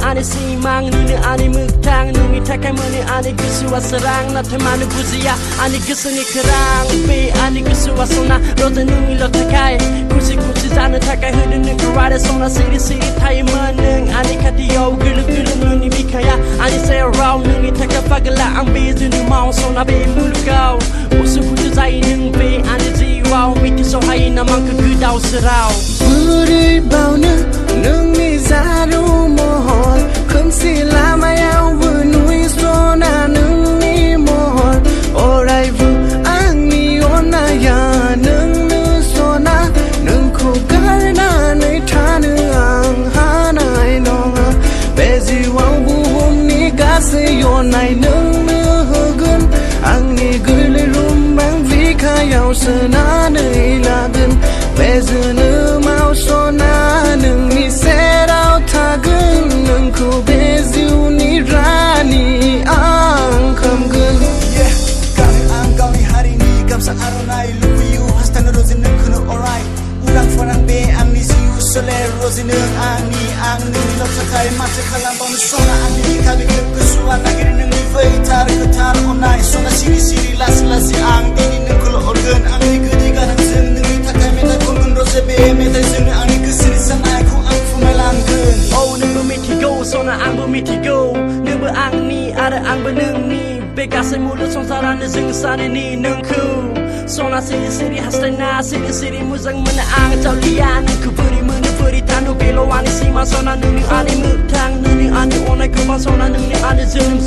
ane simang nini ane muktang nini takai mani ane gusua serang natai manu buzia ane gusuni kerang be ane gusua sona roda nini lo takai kusi zana takai hudu nini karada sona siri thai maneng ane kati yo gulu nini bikaya ane say around nini takai pagala ang bezu ni mau sona be mulukau usu kutu zai nung be ane jiwao miki so hai namang kegudau serau buri bau nung ni zaru mohon kum sila mayau bunui sona nung ni mohon orai vu ang ni ona ya nung nu sona nung ko garna nei thanu ang hanai nonga bezi wang bu hum ni gase yonai nung nu hugun ang ni gule rum bang vika yau sana nei lagun bezi nu mau sona nung ni serau tagun nung ko bezi ni rani ang kamgun kau ni hari ni kamsa aronai look for you hastan rozin kuno alright urang farang be ang ni siu sole rozin ang ni lo sakai mate khalang bang sona ang ni kabi kusua nagir nang ni vai tar ko tar onai sona siri las ang ni kulo organ ang ni gudi ganang sen ni takai meta kungun roze be meta sen ang ni kusiri sanai ku ang fumalang kun oh nung miti go sona ang miti go nung ang ni ada ang benung ni Begasai mulut sonsaran zeng sana ni nungku Sona siri hastana siri muzang mana ang taulian Nungku beri tanu belo wani sima Sona nuni ani mutang nuni ani onai kubang Sona nuni ani zenum